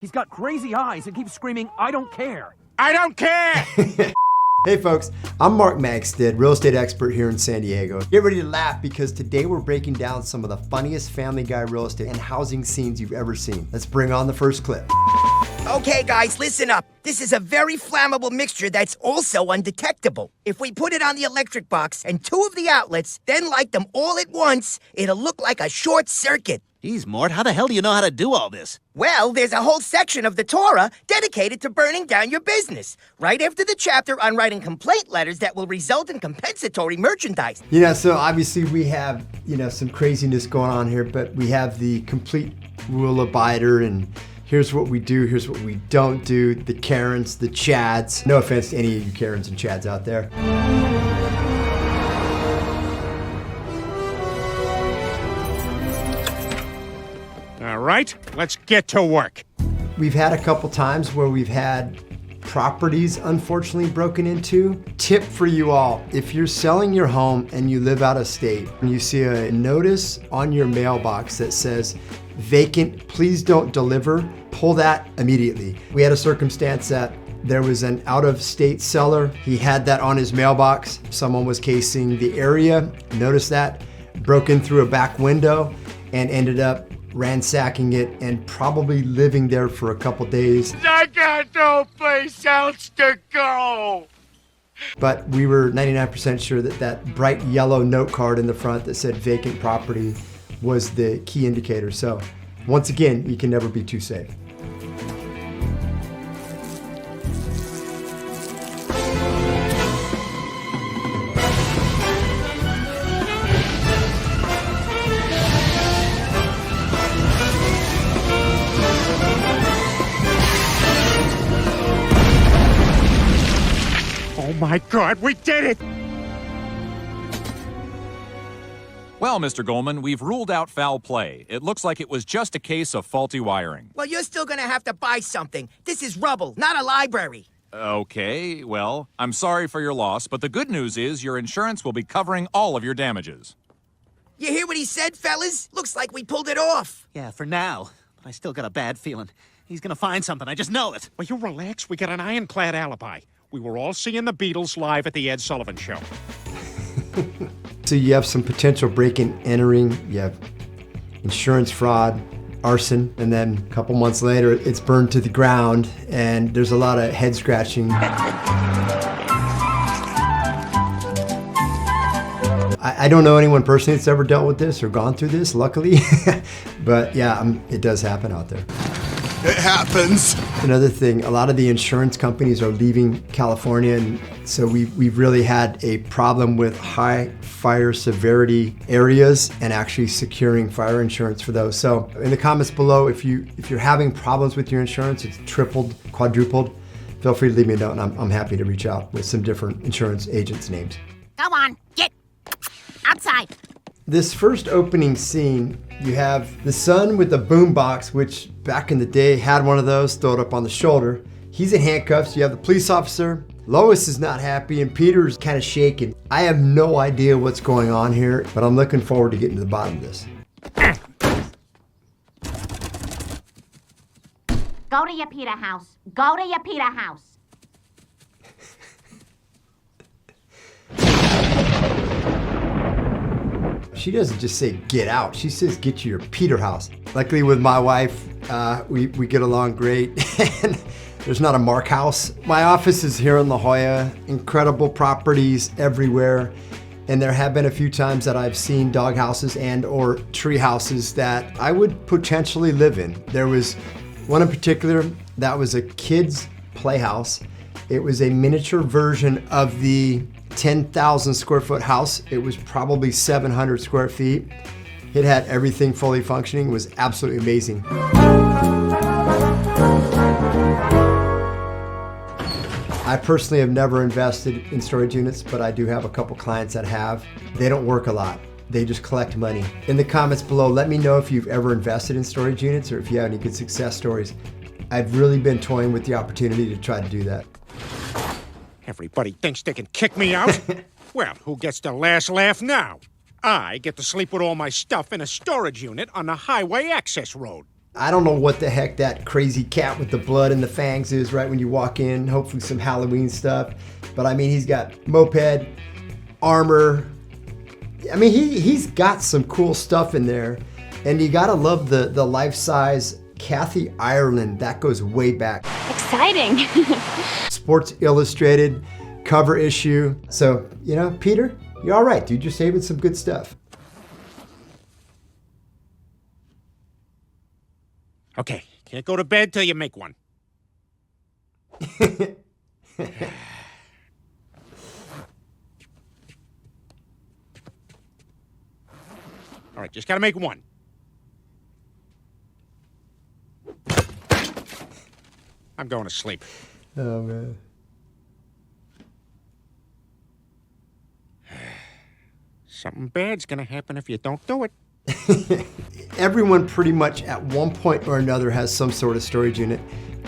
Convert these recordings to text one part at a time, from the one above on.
He's got crazy eyes and keeps screaming, "I don't care." I don't care! Hey folks, I'm Mark Magstadt, real estate expert here in San Diego. Get ready to laugh because today we're breaking down some of the funniest Family Guy real estate and housing scenes you've ever seen. Let's bring on the first clip. Okay guys, listen up. This is a very flammable mixture that's also undetectable. If we put it on the electric box and two of the outlets, then light them all at once, it'll look like a short circuit. Geez, Mort, how the hell do you know how to do all this? Well, there's a whole section of the Torah dedicated to burning down your business, right after the chapter on writing complaint letters that will result in compensatory merchandise. So obviously we have, some craziness going on here, but we have the complete rule abider and here's what we do, here's what we don't do, the Karens, the Chads. No offense to any of you Karens and Chads out there. All right, let's get to work. We've had a couple times where we've had properties unfortunately broken into. Tip for you all, if you're selling your home and you live out of state and you see a notice on your mailbox that says, "Vacant, please don't deliver," pull that immediately. We had a circumstance that there was an out-of-state seller. He had that on his mailbox. Someone was casing the area, noticed that, broke in through a back window and ended up ransacking it and probably living there for a couple days. I got no place else to go. But we were 99% sure that that bright yellow note card in the front that said vacant property was the key indicator. So once again, you can never be too safe. Oh my God, we did it! Well, Mr. Goldman, we've ruled out foul play. It looks like it was just a case of faulty wiring. Well, you're still gonna have to buy something. This is rubble, not a library. Okay, well, I'm sorry for your loss, but the good news is your insurance will be covering all of your damages. You hear what he said, fellas? Looks like we pulled it off. Yeah, for now. But I still got a bad feeling. He's gonna find something, I just know it. Well, you relax, we got an ironclad alibi. We were all seeing the Beatles live at the Ed Sullivan Show. So you have some potential break-in entering, you have insurance fraud, arson, and then a couple months later, it's burned to the ground, and there's a lot of head scratching. I don't know anyone personally that's ever dealt with this or gone through this, luckily, but yeah, it does happen out there. It happens. Another thing, a lot of the insurance companies are leaving California, and so we've really had a problem with high fire severity areas and actually securing fire insurance for those. So in the comments below, if you're having problems with your insurance, it's tripled, quadrupled, feel free to leave me a note, and I'm happy to reach out with some different insurance agents' names. Go on, get outside. This first opening scene, you have the son with the boombox, which back in the day had one of those, throw it up on the shoulder. He's in handcuffs. You have the police officer. Lois is not happy and Peter's kind of shaken. I have no idea what's going on here, but I'm looking forward to getting to the bottom of this. Go to your Peter house. Go to your Peter house. She doesn't just say get out, she says get to your Peter house. Luckily with my wife, we get along great and there's not a Mark house. My office is here in La Jolla, incredible properties everywhere. And there have been a few times that I've seen dog houses and or tree houses that I would potentially live in. There was one in particular that was a kid's playhouse. It was a miniature version of the 10,000 square foot house. It was probably 700 square feet. It had everything fully functioning. It was absolutely amazing. I personally have never invested in storage units, but I do have a couple clients that have. They don't work a lot. They just collect money. In the comments below, let me know if you've ever invested in storage units or if you have any good success stories. I've really been toying with the opportunity to try to do that. Everybody thinks they can kick me out? Well, who gets the last laugh now? I get to sleep with all my stuff in a storage unit on the highway access road. I don't know what the heck that crazy cat with the blood and the fangs is right when you walk in. Hopefully some Halloween stuff. But I mean, he's got moped, armor. I mean, he's got some cool stuff in there. And you gotta love the life-size Kathy Ireland. That goes way back. Exciting. Sports Illustrated cover issue. So, you know, Peter, you're all right, dude. You're saving some good stuff. Okay, can't go to bed till you make one. All right, just gotta make one. I'm going to sleep. Oh, man. Something bad's gonna happen if you don't do it. Everyone pretty much at one point or another has some sort of storage unit,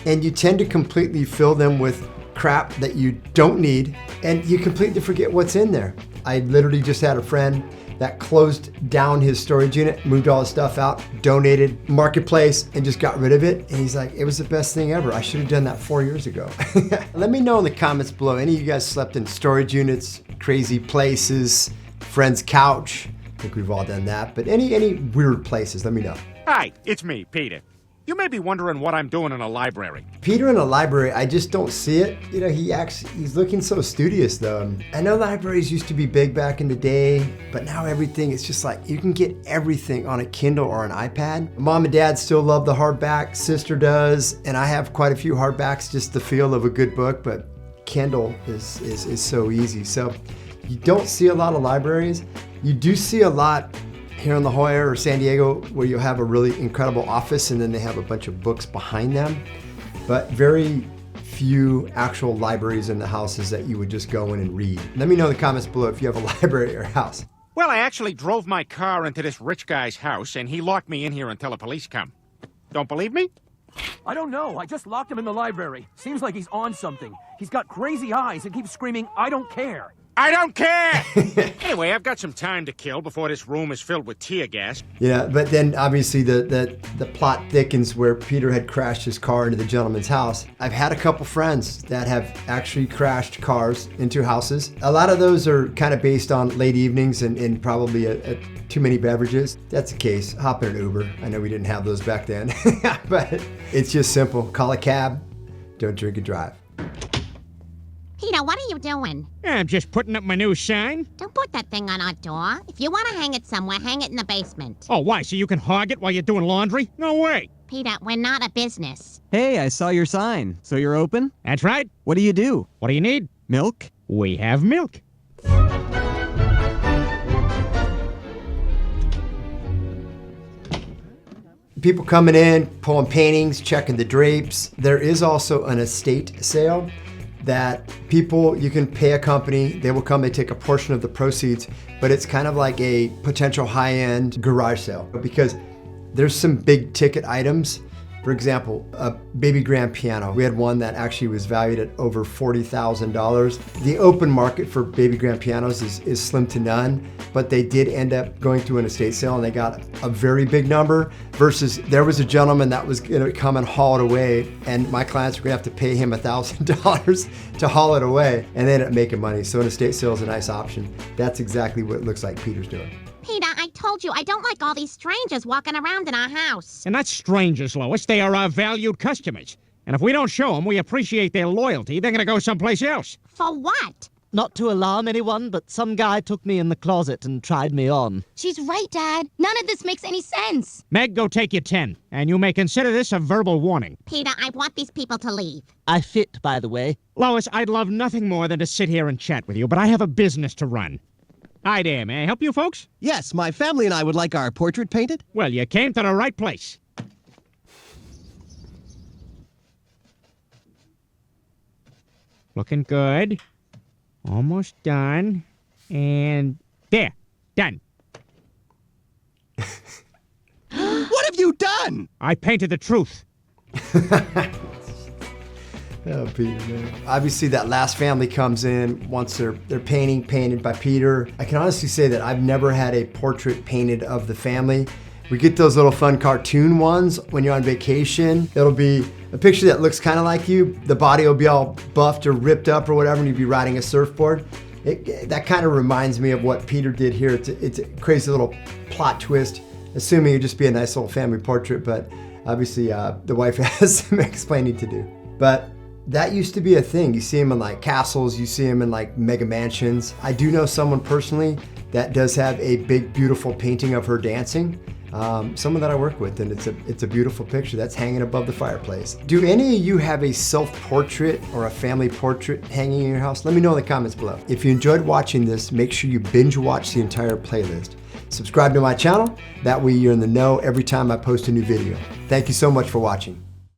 and you tend to completely fill them with crap that you don't need, and you completely forget what's in there. I literally just had a friend that closed down his storage unit, moved all his stuff out, donated Marketplace, and just got rid of it. And he's like, it was the best thing ever. I should have done that 4 years ago. Let me know in the comments below, any of you guys slept in storage units, crazy places, friend's couch? I think we've all done that, but any weird places, let me know. Hi, it's me, Peter. You may be wondering what I'm doing in a library. Peter in a library, I just don't see it. You know, he's looking so studious though. I know libraries used to be big back in the day, but now everything, it's just like, you can get everything on a Kindle or an iPad. Mom and Dad still love the hardback, sister does, and I have quite a few hardbacks, just the feel of a good book, but Kindle is so easy. So you don't see a lot of libraries. You do see a lot here in La Jolla or San Diego where you have a really incredible office and then they have a bunch of books behind them, but very few actual libraries in the houses that you would just go in and read. Let me know in the comments below if you have a library at your house. Well, I actually drove my car into this rich guy's house and he locked me in here until the police come. Don't believe me? I don't know. I just locked him in the library. Seems like he's on something. He's got crazy eyes and keeps screaming, I don't care. I don't care! Anyway, I've got some time to kill before this room is filled with tear gas. Yeah, but then obviously the plot thickens where Peter had crashed his car into the gentleman's house. I've had a couple friends that have actually crashed cars into houses. A lot of those are kind of based on late evenings and probably too many beverages. That's the case. Hop in an Uber. I know we didn't have those back then, but it's just simple. Call a cab, don't drink and drive. Peter, what are you doing? I'm just putting up my new sign. Don't put that thing on our door. If you want to hang it somewhere, hang it in the basement. Oh, why? So you can hog it while you're doing laundry? No way. Peter, we're not a business. Hey, I saw your sign. So you're open? That's right. What do you do? What do you need? Milk? We have milk. People coming in, pulling paintings, checking the drapes. There is also an estate sale that you can pay a company, they will come, they take a portion of the proceeds, but it's kind of like a potential high-end garage sale because there's some big ticket items. For example, a baby grand piano. We had one that actually was valued at over $40,000. The open market for baby grand pianos is slim to none, but they did end up going through an estate sale and they got a very big number versus there was a gentleman that was gonna come and haul it away and my clients were gonna have to pay him $1,000 to haul it away and they ended up making money. So an estate sale is a nice option. That's exactly what it looks like Peter's doing. Peter, I told you I don't like all these strangers walking around in our house. And that's strangers, Lois. They are our valued customers. And if we don't show them we appreciate their loyalty, they're gonna go someplace else. For what? Not to alarm anyone, but some guy took me in the closet and tried me on. She's right, Dad. None of this makes any sense. Meg, go take your 10. And you may consider this a verbal warning. Peter, I want these people to leave. I fit, by the way. Lois, I'd love nothing more than to sit here and chat with you, but I have a business to run. Hi there, may I help you folks? Yes, my family and I would like our portrait painted. Well, you came to the right place. Looking good. Almost done. And there, done. What have you done? I painted the truth. Oh, Peter, man. Obviously, that last family comes in once they're painted by Peter. I can honestly say that I've never had a portrait painted of the family. We get those little fun cartoon ones when you're on vacation. It'll be a picture that looks kind of like you. The body will be all buffed or ripped up or whatever, and you'd be riding a surfboard. That kind of reminds me of what Peter did here. It's a crazy little plot twist, assuming it'd just be a nice little family portrait, but obviously the wife has some explaining to do. But that used to be a thing. You see them in like castles, you see them in like mega mansions. I do know someone personally that does have a big, beautiful painting of her dancing. Someone that I work with, and it's a beautiful picture that's hanging above the fireplace. Do any of you have a self-portrait or a family portrait hanging in your house? Let me know in the comments below. If you enjoyed watching this, make sure you binge watch the entire playlist. Subscribe to my channel, that way you're in the know every time I post a new video. Thank you so much for watching.